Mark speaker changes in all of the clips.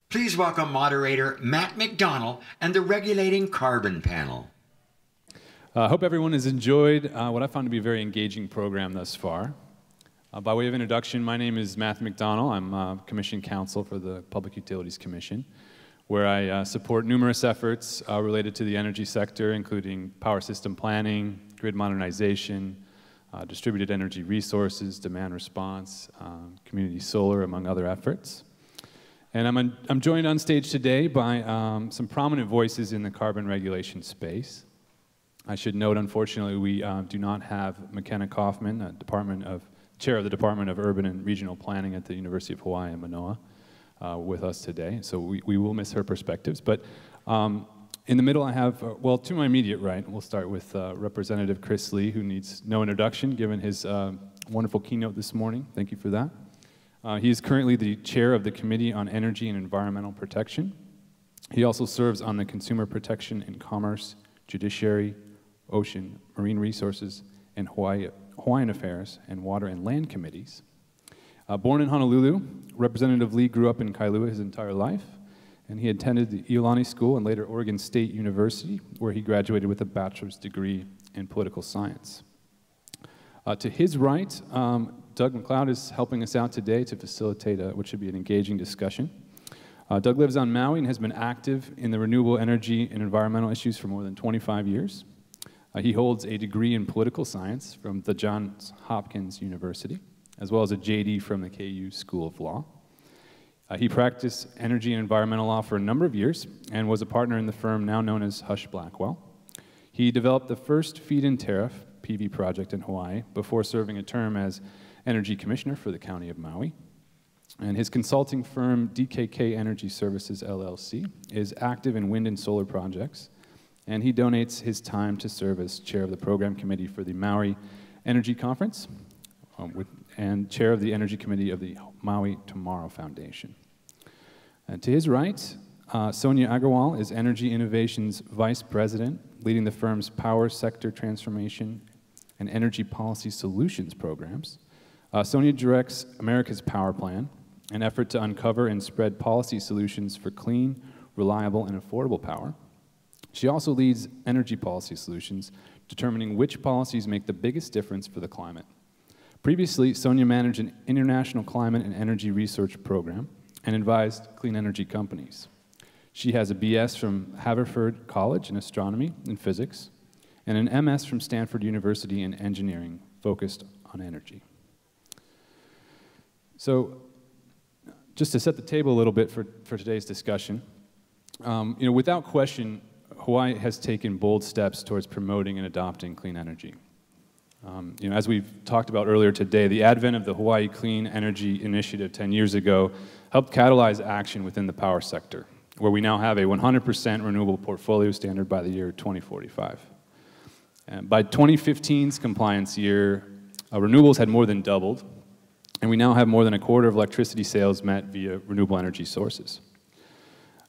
Speaker 1: Please welcome moderator Matt McDonnell and the Regulating Carbon panel.
Speaker 2: I hope everyone has enjoyed what I found to be a very engaging program thus far. By way of introduction, my name is Matt McDonnell. I'm Commission Counsel for the Public Utilities Commission, where I support numerous efforts related to the energy sector, including power system planning, grid modernization, distributed energy resources, demand response, community solar, among other efforts. And I'm joined on stage today by some prominent voices in the carbon regulation space. I should note, unfortunately, we do not have McKenna Kaufman, Chair of the Department of Urban and Regional Planning at the University of Hawaii in Manoa, with us today. So we will miss her perspectives. But in the middle I have, well, to my immediate right, we'll start with Representative Chris Lee, who needs no introduction given his wonderful keynote this morning. Thank you for that. He is currently the chair of the Committee on Energy and Environmental Protection. He also serves on the Consumer Protection and Commerce, Judiciary, Ocean, Marine Resources, and Hawaiian Affairs and Water and Land Committees. Born in Honolulu, Representative Lee grew up in Kailua his entire life, and he attended the Iolani School and later Oregon State University, where he graduated with a bachelor's degree in political science. To his right, Doug McLeod is helping us out today to facilitate what should be an engaging discussion. Doug lives on Maui and has been active in the renewable energy and environmental issues for more than 25 years. He holds a degree in political science from the Johns Hopkins University, as well as a JD from the KU School of Law. He practiced energy and environmental law for a number of years and was a partner in the firm now known as Hush Blackwell. He developed the first feed-in tariff PV project in Hawaii before serving a term as Energy Commissioner for the County of Maui. And his consulting firm, DKK Energy Services, LLC, is active in wind and solar projects, and he donates his time to serve as chair of the program committee for the Maui Energy Conference, and chair of the Energy Committee of the Maui Tomorrow Foundation. And to his right, Sonia Aggarwal is Energy Innovation's Vice President, leading the firm's Power Sector Transformation and Energy Policy Solutions programs. Sonia directs America's Power Plan, an effort to uncover and spread policy solutions for clean, reliable, and affordable power. She also leads Energy Policy Solutions, determining which policies make the biggest difference for the climate. Previously, Sonia managed an international climate and energy research program and advised clean energy companies. She has a BS from Haverford College in astronomy and physics, and an MS from Stanford University in engineering, focused on energy. So, just to set the table a little bit for today's discussion, without question, Hawaii has taken bold steps towards promoting and adopting clean energy. As we've talked about earlier today, the advent of the Hawaii Clean Energy Initiative 10 years ago helped catalyze action within the power sector, where we now have a 100% renewable portfolio standard by the year 2045. And by 2015's compliance year, renewables had more than doubled, and we now have more than a quarter of electricity sales met via renewable energy sources.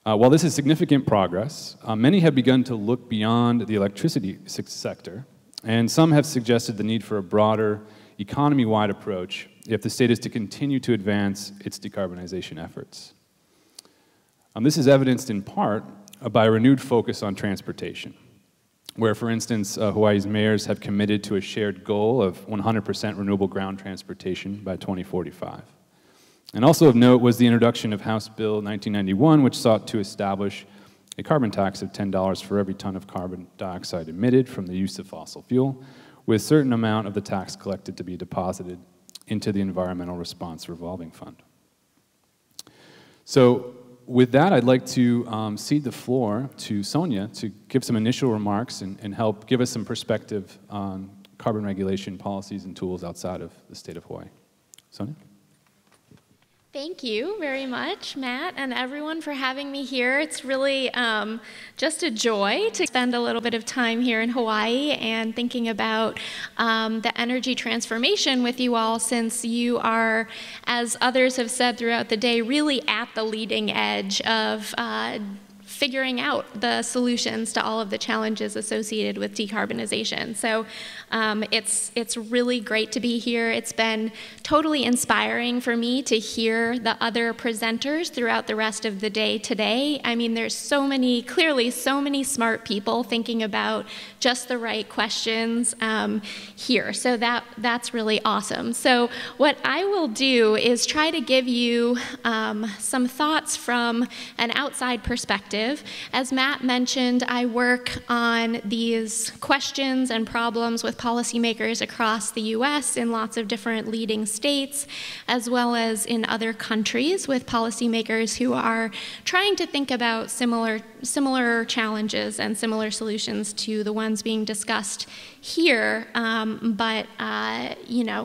Speaker 2: While this is significant progress, many have begun to look beyond the electricity sector, and some have suggested the need for a broader, economy-wide approach if the state is to continue to advance its decarbonization efforts. This is evidenced in part by a renewed focus on transportation, where, for instance, Hawaii's mayors have committed to a shared goal of 100% renewable ground transportation by 2045. And also of note was the introduction of House Bill 1991, which sought to establish a carbon tax of $10 for every ton of carbon dioxide emitted from the use of fossil fuel, with a certain amount of the tax collected to be deposited into the Environmental Response Revolving Fund. So with that, I'd like to cede the floor to Sonia to give some initial remarks and help give us some perspective on carbon regulation policies and tools outside of the state of Hawaii. Sonia?
Speaker 3: Thank you very much, Matt, and everyone for having me here. It's really just a joy to spend a little bit of time here in Hawaii and thinking about the energy transformation with you all, since you are, as others have said throughout the day, really at the leading edge of figuring out the solutions to all of the challenges associated with decarbonization. So it's really great to be here. It's been totally inspiring for me to hear the other presenters throughout the rest of the day today. I mean, there's clearly so many smart people thinking about just the right questions here. So that's really awesome. So what I will do is try to give you some thoughts from an outside perspective. As Matt mentioned, I work on these questions and problems with policymakers across the US in lots of different leading states, as well as in other countries with policymakers who are trying to think about similar challenges and similar solutions to the ones being discussed here, but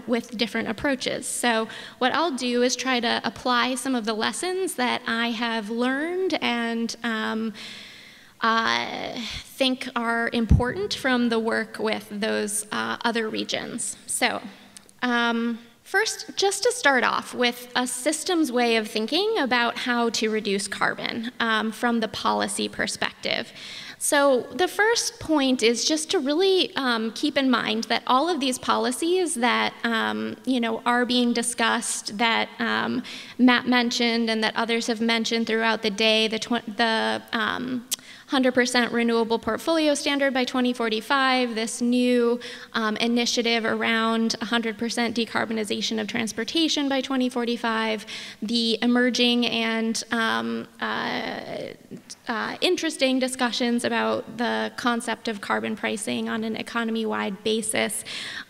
Speaker 3: with different approaches. So what I'll do is try to apply some of the lessons that I have learned and think are important from the work with those other regions. So first, just to start off with a systems way of thinking about how to reduce carbon from the policy perspective. So the first point is just to really keep in mind that all of these policies that are being discussed, that Matt mentioned and that others have mentioned throughout the day, the 100% renewable portfolio standard by 2045, this new initiative around 100% decarbonization of transportation by 2045, the emerging and interesting discussions about the concept of carbon pricing on an economy-wide basis.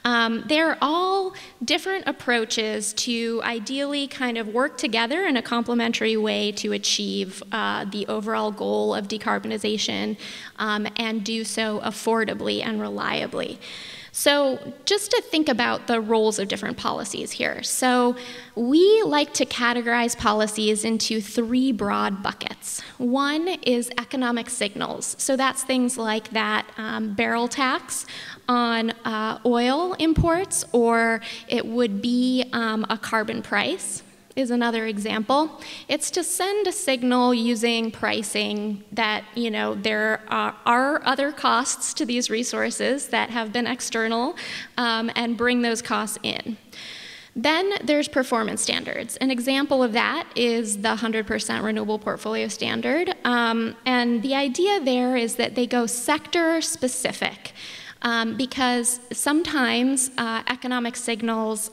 Speaker 3: They're all different approaches to ideally kind of work together in a complementary way to achieve the overall goal of decarbonization and do so affordably and reliably. So just to think about the roles of different policies here. So we like to categorize policies into three broad buckets. One is economic signals. So that's things like that barrel tax on oil imports, or it would be a carbon price is another example. It's to send a signal using pricing that, there are other costs to these resources that have been external and bring those costs in. Then there's performance standards. An example of that is the 100% renewable portfolio standard. And the idea there is that they go sector specific. Because sometimes economic signals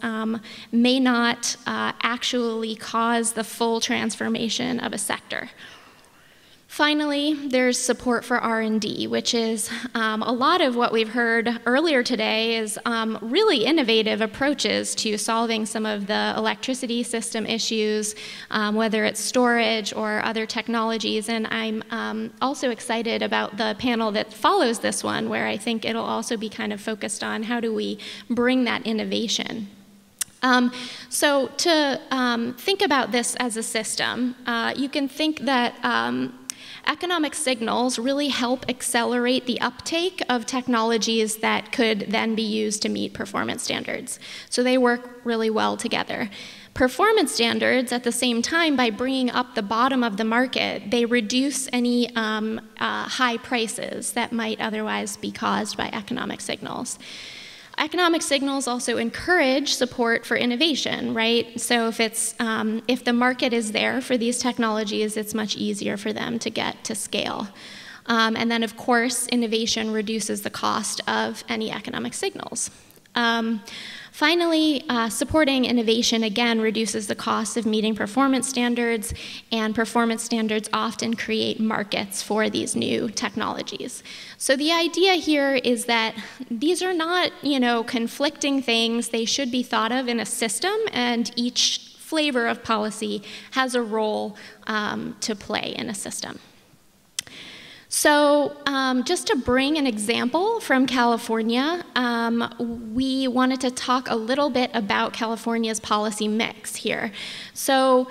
Speaker 3: may not actually cause the full transformation of a sector. Finally, there's support for R&D, which is a lot of what we've heard earlier today is really innovative approaches to solving some of the electricity system issues, whether it's storage or other technologies. And I'm also excited about the panel that follows this one, where I think it'll also be kind of focused on how do we bring that innovation. So to think about this as a system, you can think that economic signals really help accelerate the uptake of technologies that could then be used to meet performance standards. So they work really well together. Performance standards, at the same time, by bringing up the bottom of the market, they reduce any high prices that might otherwise be caused by economic signals. Economic signals also encourage support for innovation, right? So if the market is there for these technologies, it's much easier for them to get to scale. And then, of course, innovation reduces the cost of any economic signals. Finally, supporting innovation, again, reduces the cost of meeting performance standards, and performance standards often create markets for these new technologies. So the idea here is that these are not, conflicting things. They should be thought of in a system, and each flavor of policy has a role to play in a system. So just to bring an example from California, we wanted to talk a little bit about California's policy mix here. So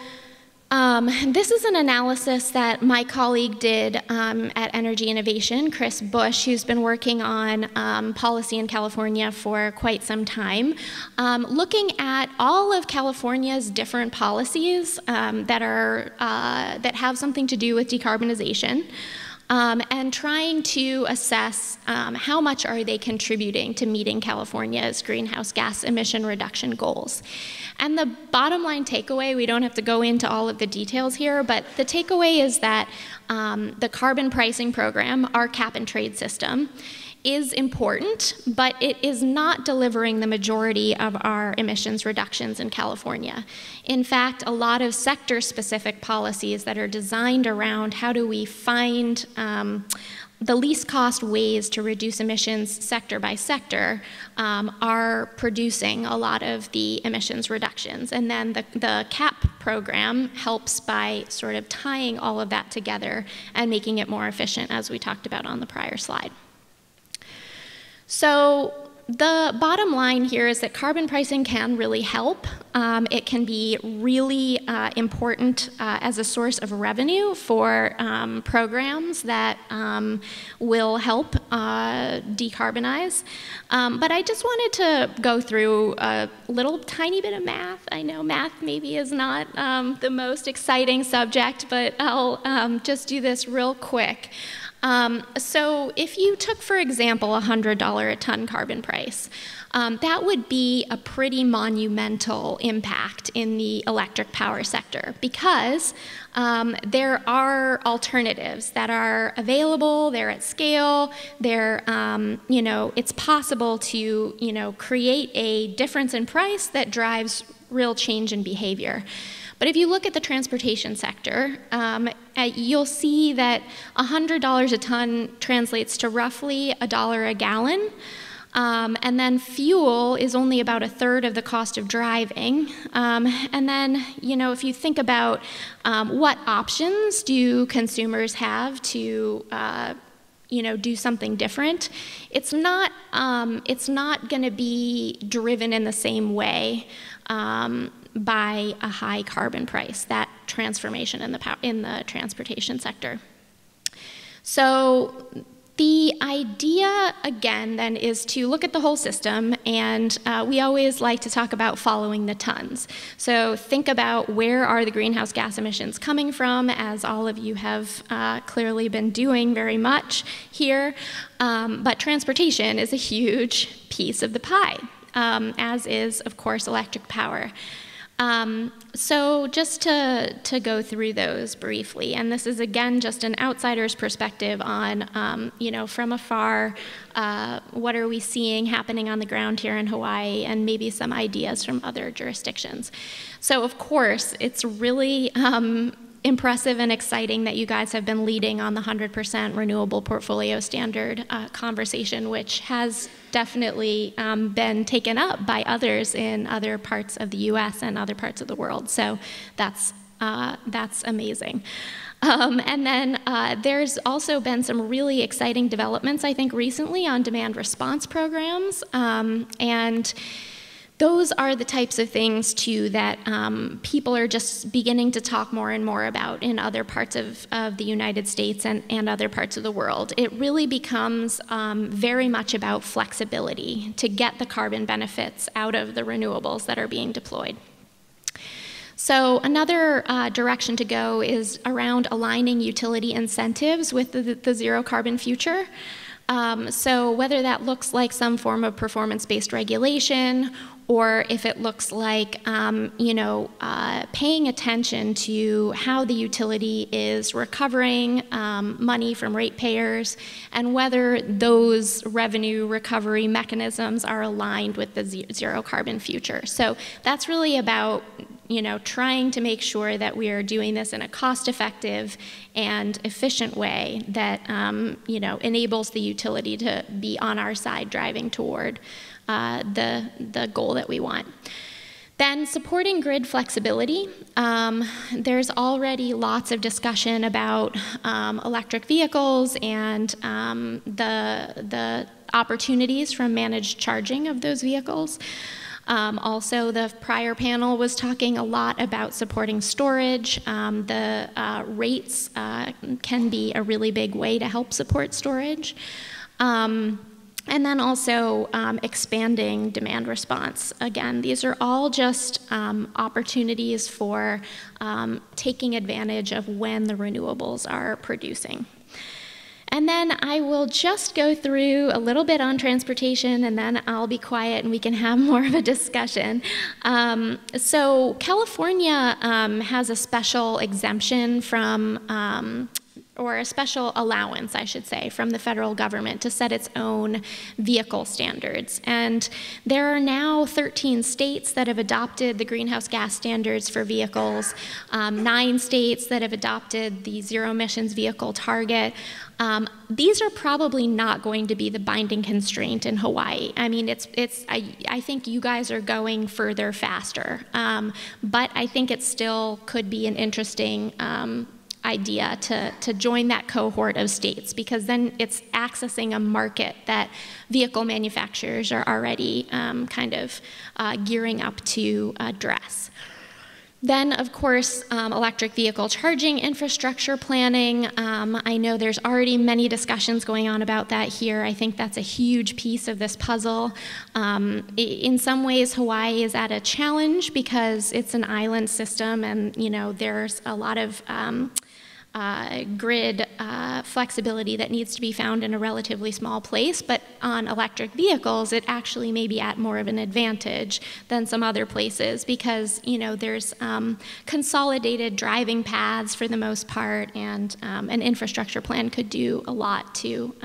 Speaker 3: This is an analysis that my colleague did at Energy Innovation, Chris Bush, who's been working on policy in California for quite some time, looking at all of California's different policies that have something to do with decarbonization. And trying to assess how much are they contributing to meeting California's greenhouse gas emission reduction goals. And the bottom line takeaway, we don't have to go into all of the details here, but the takeaway is that the carbon pricing program, our cap and trade system, is important, but it is not delivering the majority of our emissions reductions in California. In fact, a lot of sector-specific policies that are designed around how do we find the least cost ways to reduce emissions sector by sector are producing a lot of the emissions reductions. And then the CAP program helps by sort of tying all of that together and making it more efficient, as we talked about on the prior slide. So the bottom line here is that carbon pricing can really help. It can be really important as a source of revenue for programs that will help decarbonize. But I just wanted to go through a little tiny bit of math. I know math maybe is not the most exciting subject, but I'll just do this real quick. So if you took, for example, a $100 a ton carbon price, that would be a pretty monumental impact in the electric power sector because there are alternatives that are available, they're at scale, they're, it's possible to, create a difference in price that drives real change in behavior. But if you look at the transportation sector, you'll see that $100 a ton translates to roughly $1 a gallon. And then fuel is only about a third of the cost of driving. And then, if you think about what options do consumers have to do something different, it's not going to be driven in the same way by a high carbon price, that transformation in the transportation sector. So the idea, again, then, is to look at the whole system, and we always like to talk about following the tons. So think about where are the greenhouse gas emissions coming from, as all of you have clearly been doing very much here. But transportation is a huge piece of the pie, as is, of course, electric power. So just to go through those briefly, and this is again just an outsider's perspective on, from afar, what are we seeing happening on the ground here in Hawaii, and maybe some ideas from other jurisdictions. So of course, it's really impressive and exciting that you guys have been leading on the 100% renewable portfolio standard conversation, which has definitely been taken up by others in other parts of the US and other parts of the world. So that's amazing. And then there's also been some really exciting developments, I think, recently on demand response programs. And those are the types of things, too, that people are just beginning to talk more and more about in other parts of the United States and other parts of the world. It really becomes very much about flexibility to get the carbon benefits out of the renewables that are being deployed. So another direction to go is around aligning utility incentives with the zero carbon future. So whether that looks like some form of performance-based regulation, or if it looks like, paying attention to how the utility is recovering money from ratepayers, and whether those revenue recovery mechanisms are aligned with the zero carbon future. So that's really about trying to make sure that we are doing this in a cost-effective and efficient way that, enables the utility to be on our side driving toward the goal that we want. Then supporting grid flexibility. There's already lots of discussion about electric vehicles and the opportunities from managed charging of those vehicles. Also, the prior panel was talking a lot about supporting storage. The rates can be a really big way to help support storage. And then also expanding demand response. Again, these are all just opportunities for taking advantage of when the renewables are producing. And then I will just go through a little bit on transportation, and then I'll be quiet and we can have more of a discussion. So California has a special exemption from or a special allowance, I should say, from the federal government to set its own vehicle standards. And there are now 13 states that have adopted the greenhouse gas standards for vehicles, 9 states that have adopted the zero emissions vehicle target. These are probably not going to be the binding constraint in Hawaii. I mean, I think you guys are going further faster, but I think it still could be an interesting idea to join that cohort of states, because then it's accessing a market that vehicle manufacturers are already kind of gearing up to address. Then, of course, electric vehicle charging infrastructure planning. I know there's already many discussions going on about that here. I think that's a huge piece of this puzzle. In some ways, Hawaii is at a challenge because it's an island system, and there's a lot of grid flexibility that needs to be found in a relatively small place, but on electric vehicles, it actually may be at more of an advantage than some other places because, there's consolidated driving paths for the most part, and an infrastructure plan could do a lot to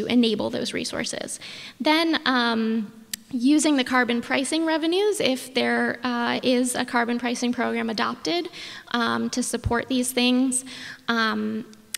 Speaker 3: enable those resources. Then, using the carbon pricing revenues, if there is a carbon pricing program adopted to support these things.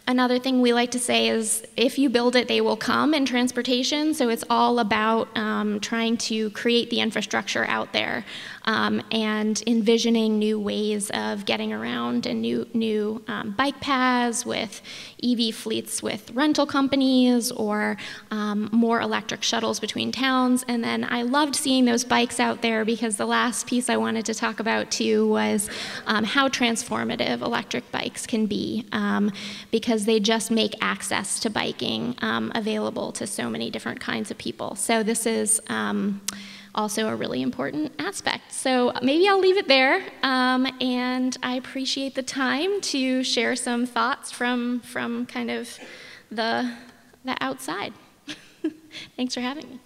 Speaker 3: Another thing we like to say is if you build it, they will come in transportation. So it's all about trying to create the infrastructure out there and envisioning new ways of getting around and new bike paths with EV fleets with rental companies or more electric shuttles between towns. And then I loved seeing those bikes out there because the last piece I wanted to talk about too was how transformative electric bikes can be because they just make access to biking available to so many different kinds of people. So this is also a really important aspect. So maybe I'll leave it there, and I appreciate the time to share some thoughts from kind of the outside. Thanks for having me.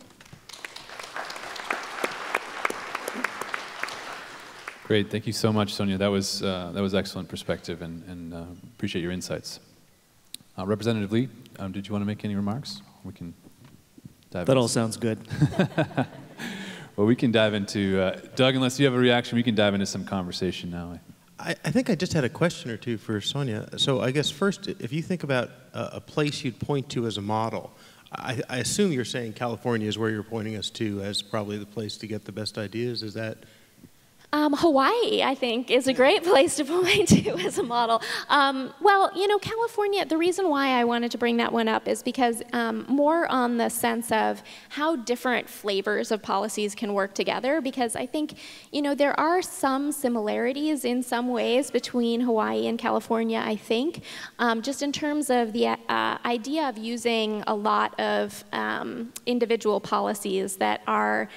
Speaker 2: Great, thank you so much, Sonia. That was excellent perspective, and appreciate your insights. Representative Lee, did you want to make any remarks? We can dive.
Speaker 4: That all sounds good.
Speaker 2: Well, we can dive into, Doug, unless you have a reaction, we can dive into some conversation now.
Speaker 5: I think I just had a question or two for Sonia. So I guess first, if you think about a place you'd point to as a model, I assume you're saying California is where you're pointing us to as probably the place to get the best ideas. Is that?
Speaker 3: Hawaii, I think, is a great place to point to as a model. Well, California, the reason why I wanted to bring that one up is because more on the sense of how different flavors of policies can work together, because I think, there are some similarities in some ways between Hawaii and California, I think, just in terms of the idea of using a lot of individual policies that are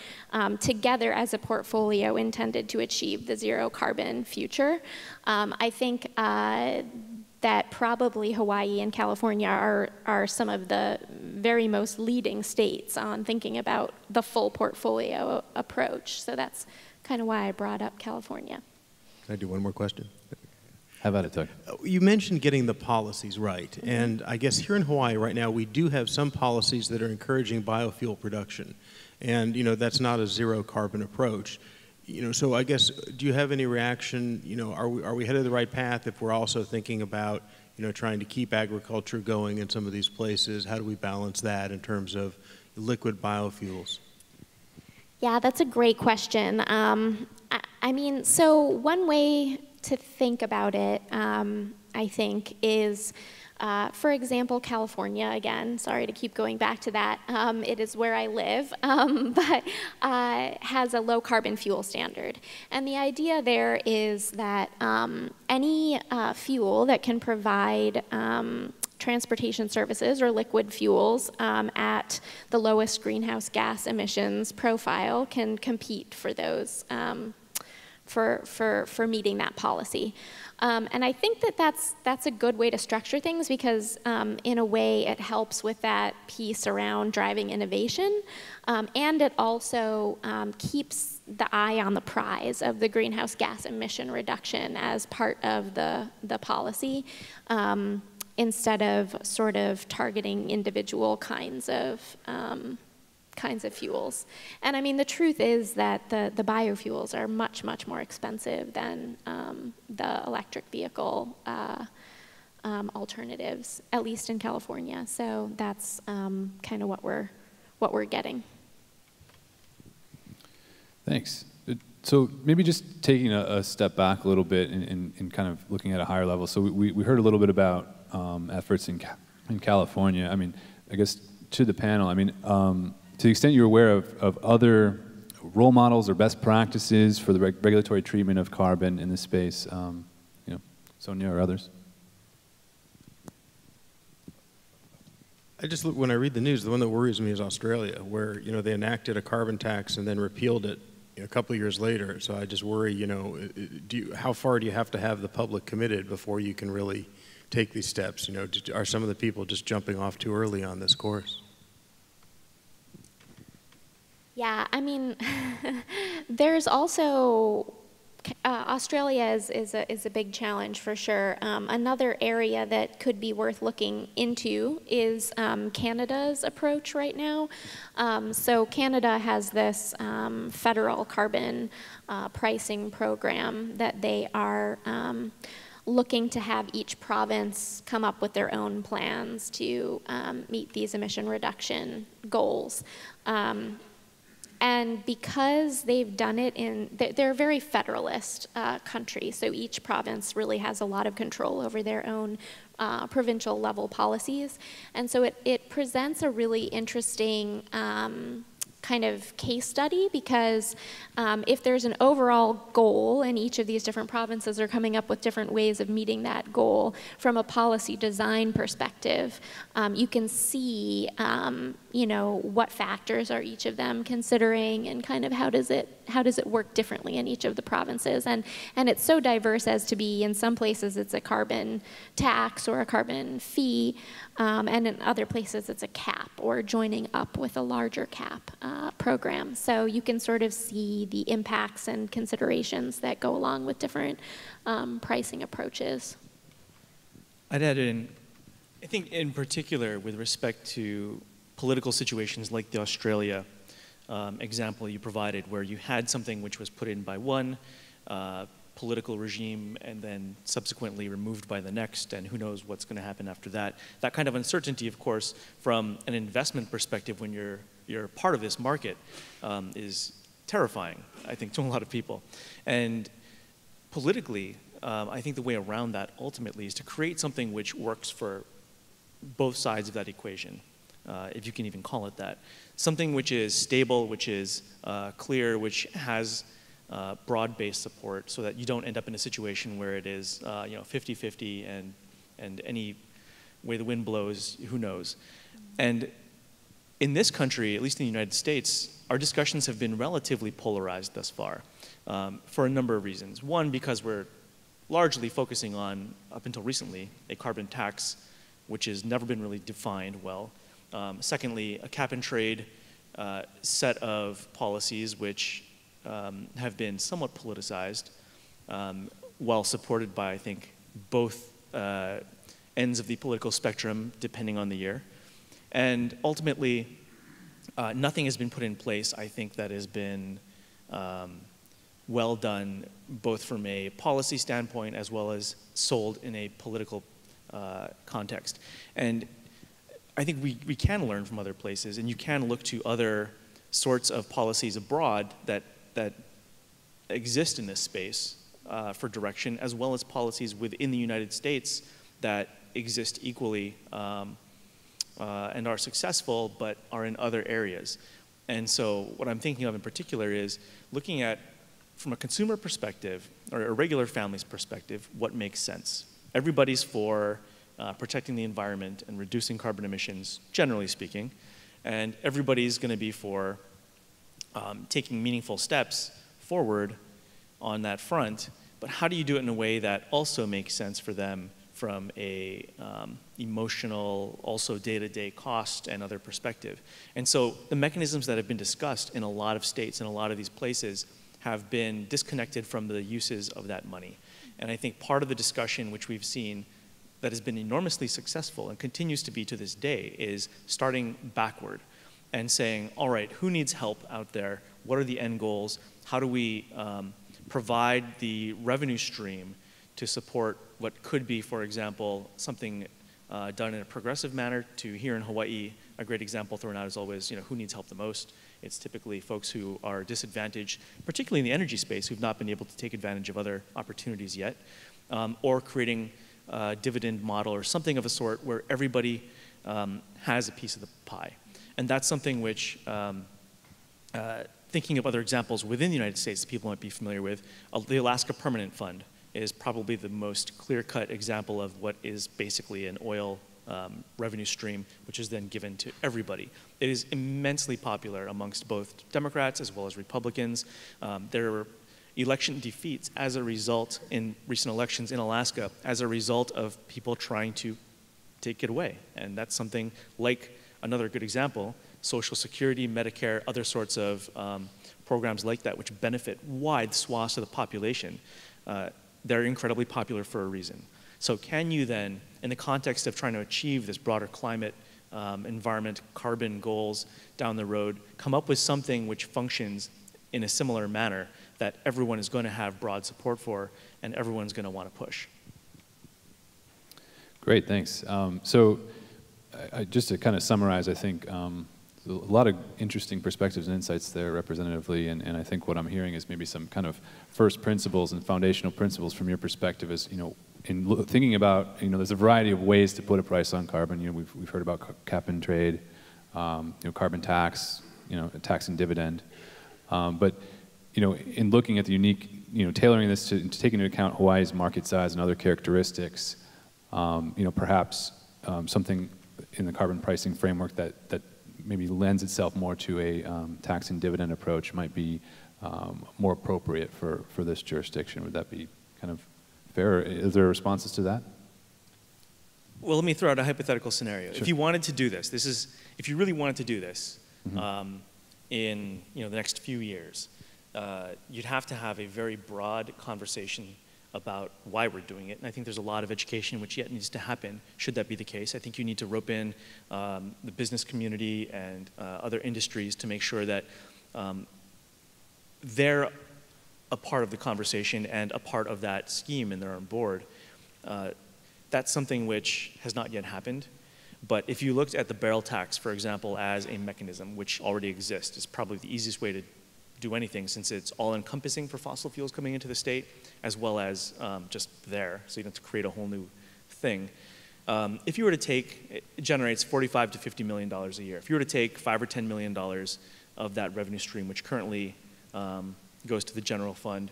Speaker 3: together as a portfolio intended to achieve the zero carbon future. I think that probably Hawaii and California are some of the very most leading states on thinking about the full portfolio approach. So that's kind of why I brought up California.
Speaker 5: Can I do one more question?
Speaker 2: How about it, Doug?
Speaker 5: You mentioned getting the policies right, and I guess here in Hawaii right now we do have some policies that are encouraging biofuel production, and that's not a zero carbon approach. So I guess, do you have any reaction? Are we headed the right path if we're also thinking about trying to keep agriculture going in some of these places? How do we balance that in terms of liquid biofuels?
Speaker 3: Yeah, that's a great question. I mean, so one way to think about it, I think, is, for example, California, again, sorry to keep going back to that, it is where I live, but has a low carbon fuel standard. And the idea there is that any fuel that can provide transportation services or liquid fuels at the lowest greenhouse gas emissions profile can compete for those, for meeting that policy. And I think that that's a good way to structure things because in a way it helps with that piece around driving innovation, and it also keeps the eye on the prize of the greenhouse gas emission reduction as part of the policy, instead of sort of targeting individual kinds of fuels. And I mean, the truth is that the biofuels are much, much more expensive than the electric vehicle alternatives, at least in California. So that's kind of what we're getting. Thanks.
Speaker 2: So maybe just taking a step back a little bit and kind of looking at a higher level. So we heard a little bit about efforts in California. I mean, I guess to the panel, I mean, to the extent you're aware of other role models or best practices for the regulatory treatment of carbon in this space, you know, Sonia or others?
Speaker 5: I just look, when I read the news, the one that worries me is Australia, where, you know, they enacted a carbon tax and then repealed it a couple of years later. So I just worry, you know, how far do you have to have the public committed before you can really take these steps? You know, are some of the people just jumping off too early on this course?
Speaker 3: Yeah, I mean, there's also, Australia is a big challenge for sure. Another area that could be worth looking into is Canada's approach right now. So Canada has this federal carbon pricing program that they are looking to have each province come up with their own plans to meet these emission reduction goals. And because they've done it they're a very federalist country, so each province really has a lot of control over their own provincial level policies. And so it presents a really interesting kind of case study because if there's an overall goal and each of these different provinces are coming up with different ways of meeting that goal from a policy design perspective, you can see you know, what factors are each of them considering and kind of how does it work differently in each of the provinces. And it's so diverse as to be, in some places it's a carbon tax or a carbon fee, and in other places it's a cap or joining up with a larger cap program. So you can sort of see the impacts and considerations that go along with different pricing approaches.
Speaker 4: I'd add in, I think in particular with respect to political situations like the Australia example you provided, where you had something which was put in by one political regime and then subsequently removed by the next, and who knows what's going to happen after that. That kind of uncertainty, of course, from an investment perspective when you're part of this market is terrifying, I think, to a lot of people. And politically, I think the way around that ultimately is to create something which works for both sides of that equation, if you can even call it that. Something which is stable, which is clear, which has broad-based support, so that you don't end up in a situation where it is 50-50 and any way the wind blows, who knows. And in this country, at least in the United States, our discussions have been relatively polarized thus far for a number of reasons. One, because we're largely focusing on, up until recently, a carbon tax, which has never been really defined well. Secondly, a cap and trade set of policies which have been somewhat politicized, while supported by, I think, both ends of the political spectrum, depending on the year. And ultimately, nothing has been put in place, I think, that has been well done, both from a policy standpoint as well as sold in a political context. And I think we can learn from other places, and you can look to other sorts of policies abroad that exist in this space, for direction, as well as policies within the United States that exist equally and are successful, but are in other areas. And so what I'm thinking of in particular is looking at, from a consumer perspective, or a regular family's perspective, what makes sense. Everybody's for protecting the environment and reducing carbon emissions, generally speaking, and everybody's going to be for taking meaningful steps forward on that front, but how do you do it in a way that also makes sense for them from a emotional, also day-to-day cost and other perspective? And so the mechanisms that have been discussed in a lot of states and a lot of these places have been disconnected from the uses of that money. And I think part of the discussion which we've seen that has been enormously successful and continues to be to this day is starting backward and saying, all right, who needs help out there? What are the end goals? How do we provide the revenue stream to support what could be, for example, something done in a progressive manner? To here in Hawaii, a great example thrown out is always, who needs help the most? It's typically folks who are disadvantaged, particularly in the energy space, who've not been able to take advantage of other opportunities yet, or creating a dividend model or something of a sort where everybody has a piece of the pie. And that's something which, thinking of other examples within the United States that people might be familiar with, the Alaska Permanent Fund is probably the most clear-cut example of what is basically an oil revenue stream, which is then given to everybody. It is immensely popular amongst both Democrats as well as Republicans. There were election defeats as a result in recent elections in Alaska as a result of people trying to take it away. And that's something like another good example, Social Security, Medicare, other sorts of programs like that which benefit wide swaths of the population. They're incredibly popular for a reason. So can you then, in the context of trying to achieve this broader climate, environment, carbon goals down the road, come up with something which functions in a similar manner that everyone is going to have broad support for and everyone's going to want to push?
Speaker 2: Great, thanks. So just to kind of summarize, I think a lot of interesting perspectives and insights there representatively, and I think what I'm hearing is maybe some kind of first principles and foundational principles from your perspective is, in thinking about, there's a variety of ways to put a price on carbon. We've heard about cap and trade, carbon tax, a tax and dividend. But, in looking at the unique, tailoring this to take into account Hawaii's market size and other characteristics, perhaps something in the carbon pricing framework that maybe lends itself more to a tax and dividend approach might be more appropriate for this jurisdiction. Would that be kind of fair? Is there responses to that?
Speaker 4: Well, let me throw out a hypothetical scenario.
Speaker 2: Sure.
Speaker 4: If you wanted to do this, if you really wanted to do this in the next few years, you'd have to have a very broad conversation about why we're doing it. And I think there's a lot of education which yet needs to happen, should that be the case. I think you need to rope in the business community and other industries to make sure that they're a part of the conversation and a part of that scheme and they're on board. That's something which has not yet happened. But if you looked at the barrel tax, for example, as a mechanism which already exists, it's probably the easiest way to do anything, since it's all-encompassing for fossil fuels coming into the state, as well as just there, so you don't have to create a whole new thing. If you were to take, it generates $45 to $50 million a year. If you were to take $5 or $10 million of that revenue stream, which currently goes to the general fund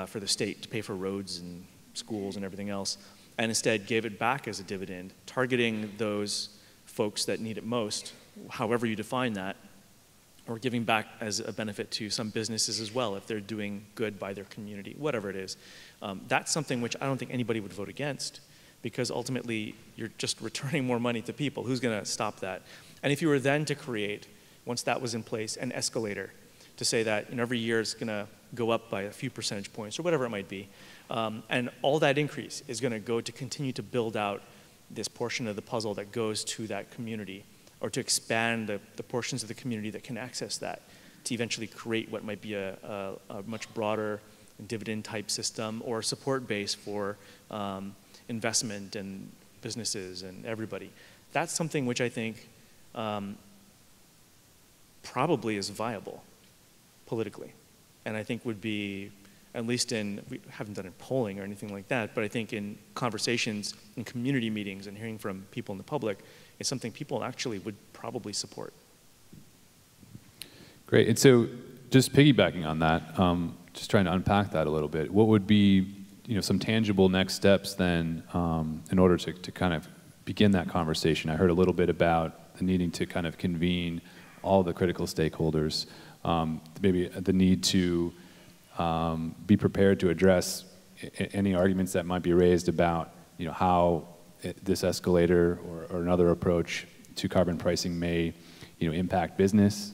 Speaker 4: for the state to pay for roads and schools and everything else, and instead gave it back as a dividend, targeting those folks that need it most, however you define that, or giving back as a benefit to some businesses as well if they're doing good by their community, whatever it is. That's something which I don't think anybody would vote against, because ultimately you're just returning more money to people. Who's going to stop that? And if you were then to create, once that was in place, an escalator to say that every year it's going to go up by a few percentage points or whatever it might be, and all that increase is going to go to continue to build out this portion of the puzzle that goes to that community, or to expand the portions of the community that can access that, to eventually create what might be a much broader dividend type system or support base for investment and businesses and everybody. That's something which I think probably is viable politically, and I think would be at least we haven't done it polling or anything like that, but I think in conversations, in community meetings and hearing from people in the public, is something people actually would probably support.
Speaker 2: Great, and so just piggybacking on that, just trying to unpack that a little bit, what would be some tangible next steps then in order to kind of begin that conversation? I heard a little bit about the needing to kind of convene all the critical stakeholders, maybe the need to be prepared to address any arguments that might be raised about how this escalator or another approach to carbon pricing may impact business.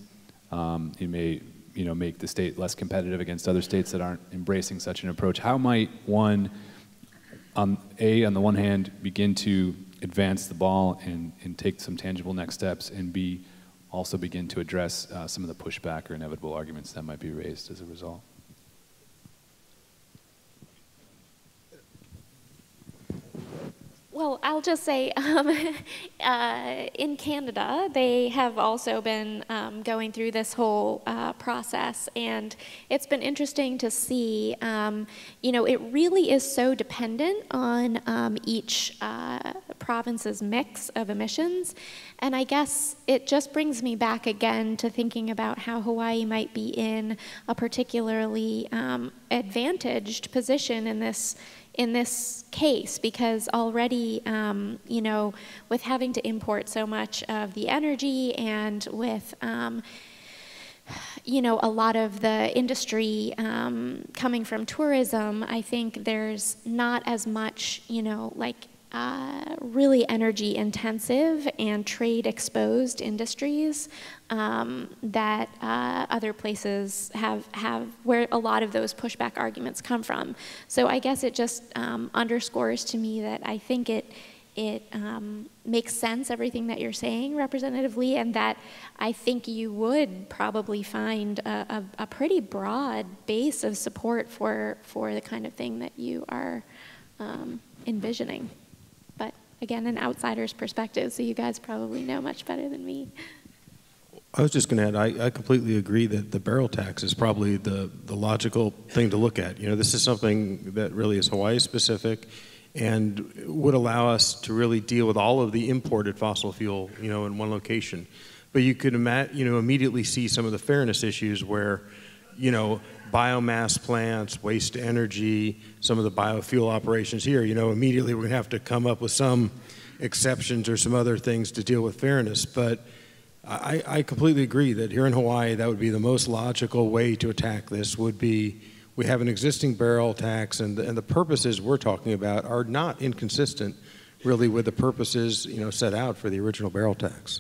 Speaker 2: It may make the state less competitive against other states that aren't embracing such an approach. How might one, on the one hand, begin to advance the ball and take some tangible next steps, and B, also begin to address some of the pushback or inevitable arguments that might be raised as a result?
Speaker 3: Well, I'll just say in Canada, they have also been going through this whole process, and it's been interesting to see, it really is so dependent on each province's mix of emissions, and I guess it just brings me back again to thinking about how Hawaii might be in a particularly advantaged position in this case, because already, with having to import so much of the energy and with, a lot of the industry coming from tourism, I think there's not as much, really energy intensive and trade exposed industries that other places have where a lot of those pushback arguments come from. So I guess it just underscores to me that I think it makes sense, everything that you're saying, Representative Lee, and that I think you would probably find a pretty broad base of support for the kind of thing that you are envisioning. But again, an outsider's perspective, so you guys probably know much better than me.
Speaker 5: I was just going to add, I completely agree that the barrel tax is probably the logical thing to look at. This is something that really is Hawaii specific and would allow us to really deal with all of the imported fossil fuel, in one location. But you could immediately see some of the fairness issues where, biomass plants, waste energy, some of the biofuel operations here, immediately we're going to have to come up with some exceptions or some other things to deal with fairness. But I completely agree that here in Hawaii, that would be the most logical way to attack this would be, we have an existing barrel tax, and the purposes we're talking about are not inconsistent really with the purposes set out for the original barrel tax.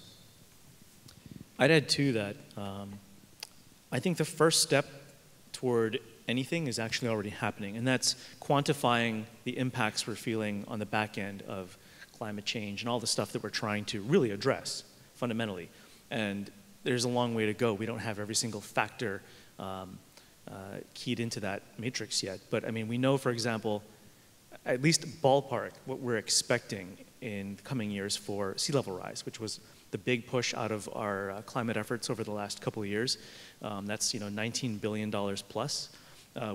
Speaker 4: I'd add to that, I think the first step toward anything is actually already happening, and that's quantifying the impacts we're feeling on the back end of climate change and all the stuff that we're trying to really address fundamentally. And there's a long way to go. We don't have every single factor keyed into that matrix yet. But I mean, we know, for example, at least ballpark what we're expecting in coming years for sea level rise, which was the big push out of our climate efforts over the last couple of years. That's $19 billion plus.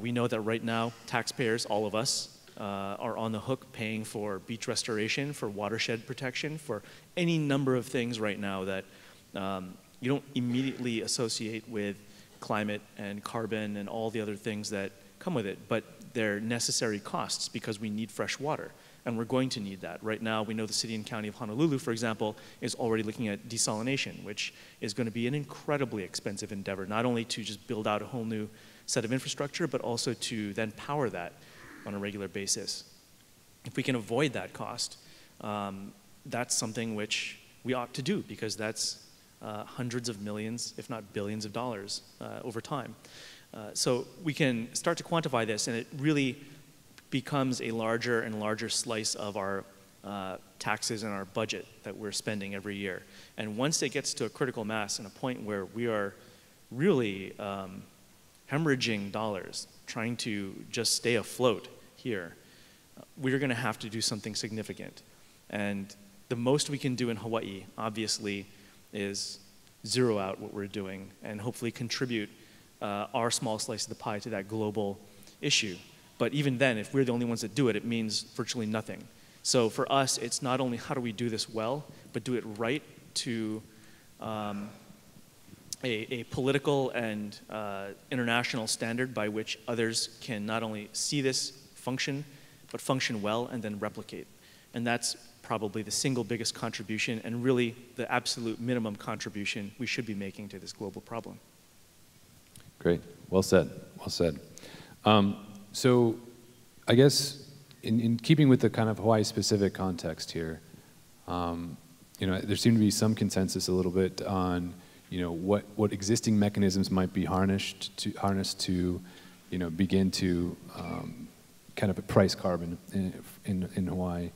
Speaker 4: We know that right now, taxpayers, all of us, are on the hook paying for beach restoration, for watershed protection, for any number of things right now that you don't immediately associate with climate and carbon and all the other things that come with it, but they're necessary costs because we need fresh water, and we're going to need that. Right now, we know the city and county of Honolulu, for example, is already looking at desalination, which is going to be an incredibly expensive endeavor, not only to just build out a whole new set of infrastructure, but also to then power that on a regular basis. If we can avoid that cost, that's something which we ought to do, because that's hundreds of millions, if not billions of dollars over time. So we can start to quantify this, and it really becomes a larger and larger slice of our taxes and our budget that we're spending every year. And once it gets to a critical mass and a point where we are really hemorrhaging dollars, trying to just stay afloat here, we're going to have to do something significant. And the most we can do in Hawaii, obviously, is zero out what we're doing and hopefully contribute our small slice of the pie to that global issue. But even then, if we're the only ones that do it, it means virtually nothing. So for us, it's not only how do we do this well, but do it right to a political and international standard by which others can not only see this function, but function well and then replicate. And that's probably the single biggest contribution and really the absolute minimum contribution we should be making to this global problem.
Speaker 2: Great, well said, well said. So I guess in keeping with the kind of Hawaii-specific context here, you know, there seemed to be some consensus a little bit on, you know, what existing mechanisms might be harnessed to, you know, begin to kind of price carbon in Hawaii.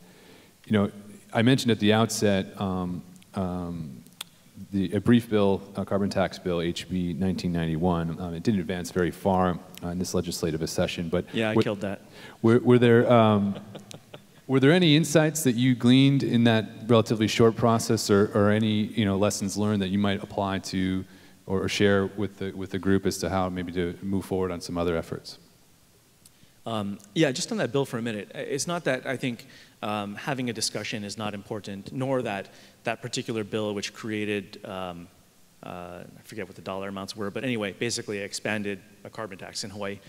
Speaker 2: You know, I mentioned at the outset a brief bill, a carbon tax bill, HB 1991. It didn't advance very far in this legislative session, but
Speaker 4: yeah, I killed that.
Speaker 2: Were there any insights that you gleaned in that relatively short process, or any, you know, lessons learned that you might apply to or share with the group as to how maybe to move forward on some other efforts?
Speaker 4: Yeah, just on that bill for a minute. It's not that I think having a discussion is not important, nor that that particular bill which created, I forget what the dollar amounts were, but anyway, basically expanded a carbon tax in Hawaii.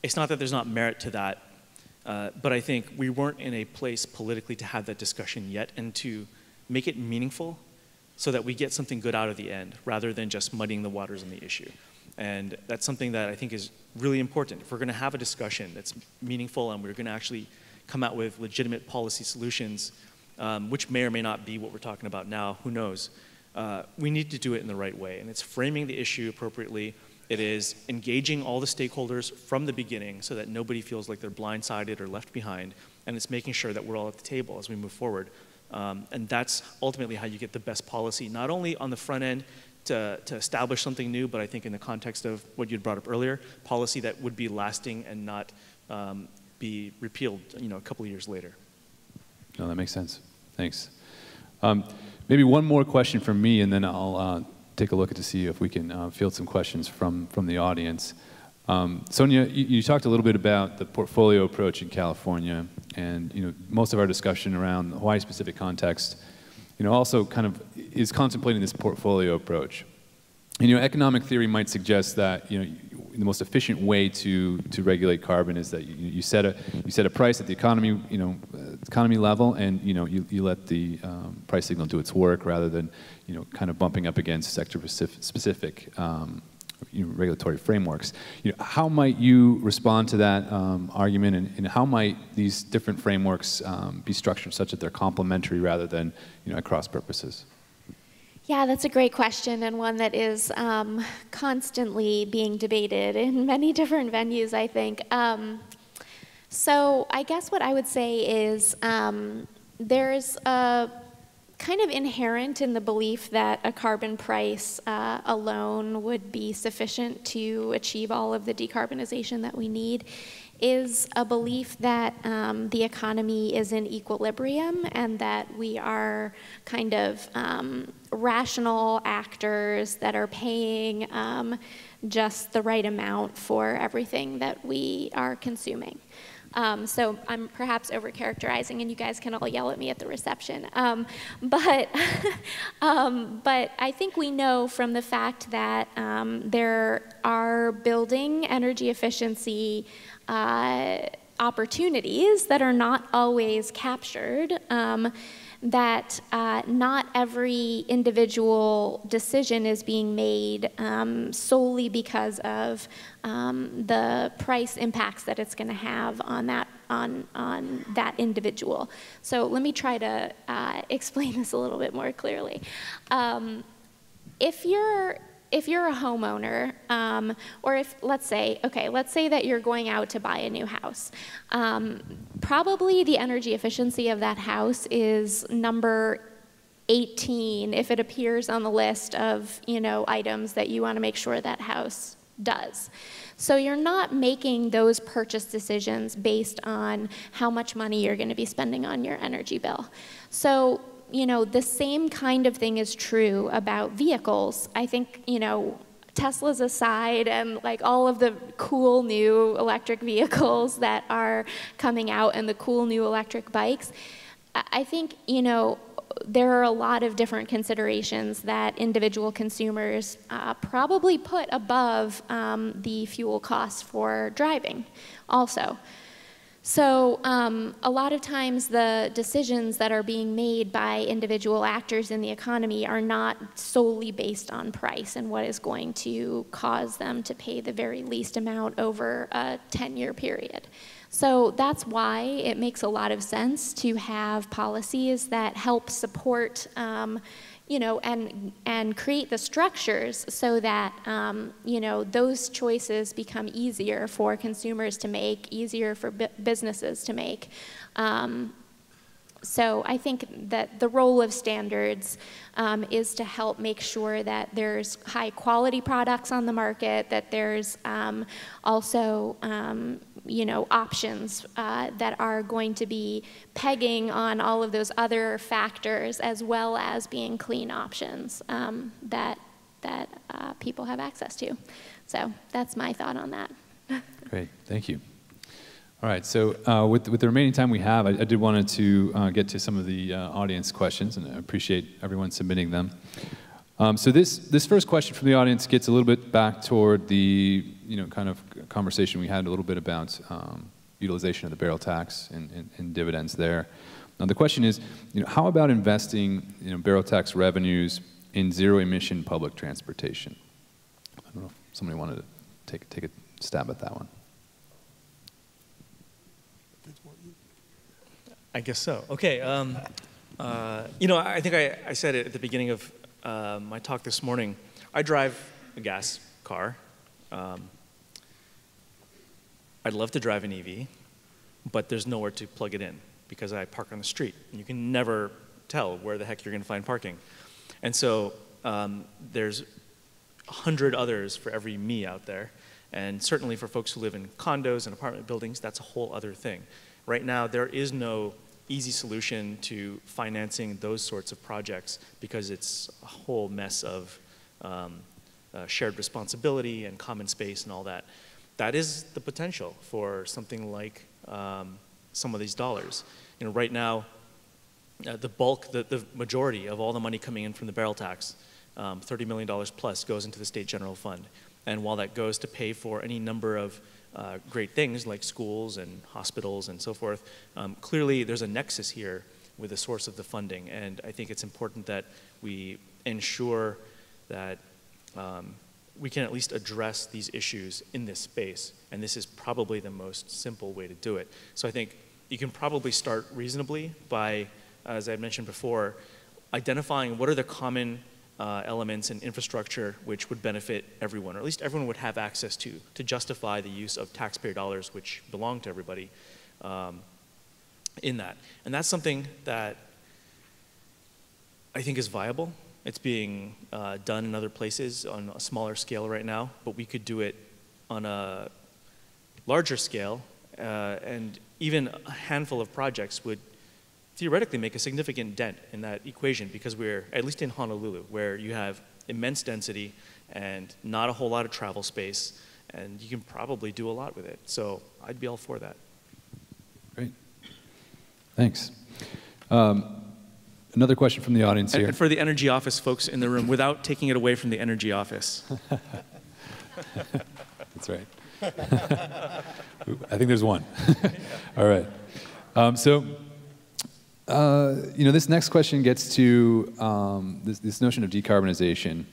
Speaker 4: It's not that there's not merit to that, but I think we weren't in a place politically to have that discussion yet and to make it meaningful so that we get something good out of the end rather than just muddying the waters on the issue. And that's something that I think is really important. If we're going to have a discussion that's meaningful and we're going to actually come out with legitimate policy solutions, which may or may not be what we're talking about now, who knows, we need to do it in the right way. And it's framing the issue appropriately. It is engaging all the stakeholders from the beginning so that nobody feels like they're blindsided or left behind. And it's making sure that we're all at the table as we move forward. And that's ultimately how you get the best policy, not only on the front end to establish something new, but I think in the context of what you'd brought up earlier, policy that would be lasting and not be repealed, you know, a couple of years later.
Speaker 2: No, that makes sense. Thanks. Maybe one more question from me, and then I'll take a look to see if we can field some questions from the audience. Sonia, you talked a little bit about the portfolio approach in California, and, you know, most of our discussion around the Hawaii-specific context, you know, also kind of is contemplating this portfolio approach. And, you know, economic theory might suggest that, you know, the most efficient way to regulate carbon is that you set a price at the economy, you know, economy level, and, you know, you let the price signal do its work rather than, you know, kind of bumping up against sector-specific you know, regulatory frameworks. You know, how might you respond to that argument, and how might these different frameworks be structured such that they're complementary rather than, you know, at cross purposes?
Speaker 3: Yeah, that's a great question, and one that is constantly being debated in many different venues, I think. So I guess what I would say is there's a kind of inherent in the belief that a carbon price alone would be sufficient to achieve all of the decarbonization that we need, is a belief that the economy is in equilibrium and that we are kind of rational actors that are paying just the right amount for everything that we are consuming. So I'm perhaps overcharacterizing, and you guys can all yell at me at the reception. But I think we know from the fact that there are building energy efficiency opportunities that are not always captured, that not every individual decision is being made solely because of the price impacts that it's going to have on that individual. So let me try to explain this a little bit more clearly. If you're a homeowner, or if, let's say that you're going out to buy a new house, probably the energy efficiency of that house is number 18 if it appears on the list of, you know, items that you want to make sure that house does. So you're not making those purchase decisions based on how much money you're going to be spending on your energy bill. So, you know, the same kind of thing is true about vehicles. I think, you know, Teslas aside and like all of the cool new electric vehicles that are coming out and the cool new electric bikes, I think, you know, there are a lot of different considerations that individual consumers probably put above the fuel costs for driving also. So a lot of times the decisions that are being made by individual actors in the economy are not solely based on price and what is going to cause them to pay the very least amount over a 10-year period. So that's why it makes a lot of sense to have policies that help support, you know, and create the structures so that, you know, those choices become easier for consumers to make, easier for businesses to make. So I think that the role of standards is to help make sure that there's high quality products on the market, that there's also you know, options that are going to be pegging on all of those other factors, as well as being clean options that people have access to. So that's my thought on that.
Speaker 2: Great, thank you. All right, so with the remaining time we have, I did want to get to some of the audience questions, and I appreciate everyone submitting them. So this first question from the audience gets a little bit back toward the kind of conversation we had a little bit about utilization of the barrel tax and dividends there. Now the question is, how about investing barrel tax revenues in zero-emission public transportation? I don't know if somebody wanted to take a stab at that one.
Speaker 4: I guess so. Okay. I think I said it at the beginning of my talk this morning. I drive a gas car. I'd love to drive an EV, but there's nowhere to plug it in because I park on the street. And you can never tell where the heck you're going to find parking. And so there's 100 others for every me out there. And certainly for folks who live in condos and apartment buildings, that's a whole other thing. Right now, there is no easy solution to financing those sorts of projects because it's a whole mess of shared responsibility and common space and all that. That is the potential for something like some of these dollars. Right now, the bulk, the majority of all the money coming in from the barrel tax, $30 million plus, goes into the state general fund. And while that goes to pay for any number of great things like schools and hospitals and so forth, clearly there's a nexus here with the source of the funding. And I think it's important that we ensure that we can at least address these issues in this space. And this is probably the most simple way to do it. So I think you can probably start reasonably by, as I mentioned before, identifying what are the common elements and infrastructure which would benefit everyone, or at least everyone would have access to justify the use of taxpayer dollars which belong to everybody in that. And that's something that I think is viable. It's being done in other places on a smaller scale right now, but we could do it on a larger scale, and even a handful of projects would theoretically make a significant dent in that equation, because we're, at least in Honolulu, where you have immense density and not a whole lot of travel space, and you can probably do a lot with it. So I'd be all for that.
Speaker 2: Great. Thanks. Another question from the audience here.
Speaker 4: And for the energy office folks in the room, without taking it away from the energy office.
Speaker 2: That's right. I think there's one. All right. This next question gets to this notion of decarbonization,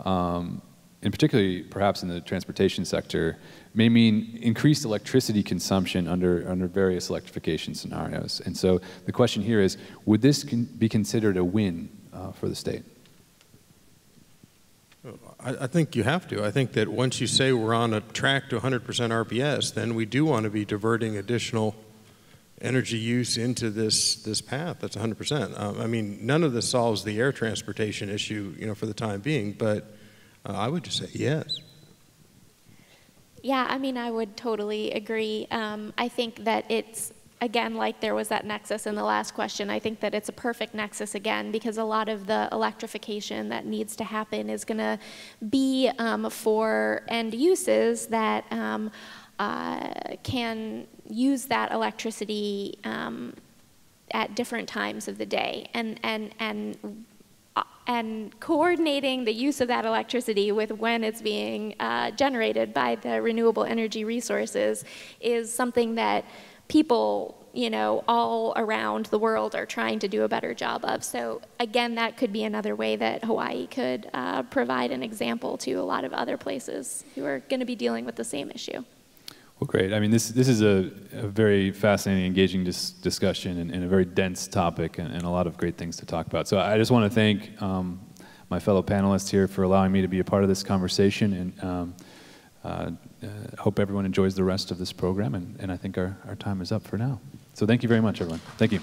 Speaker 2: and particularly perhaps in the transportation sector, may mean increased electricity consumption under various electrification scenarios. And so the question here is, would this be considered a win for the state?
Speaker 5: I think you have to. I think that once you say we're on a track to 100% RPS, then we do want to be diverting additional energy use into this path. That's 100%. I mean, none of this solves the air transportation issue, for the time being, but I would just say yes.
Speaker 3: Yeah, I mean, I would totally agree. I think that again, like there was that nexus in the last question, I think that it's a perfect nexus again, because a lot of the electrification that needs to happen is going to be for end uses that can use that electricity at different times of the day, and coordinating the use of that electricity with when it's being generated by the renewable energy resources is something that people, you know, all around the world are trying to do a better job of. So again, that could be another way that Hawaii could provide an example to a lot of other places who are going to be dealing with the same issue.
Speaker 2: Well, great. I mean, this is a very fascinating, engaging discussion and a very dense topic and a lot of great things to talk about. So I just want to thank my fellow panelists here for allowing me to be a part of this conversation, and hope everyone enjoys the rest of this program, and I think our time is up for now. So thank you very much, everyone. Thank you.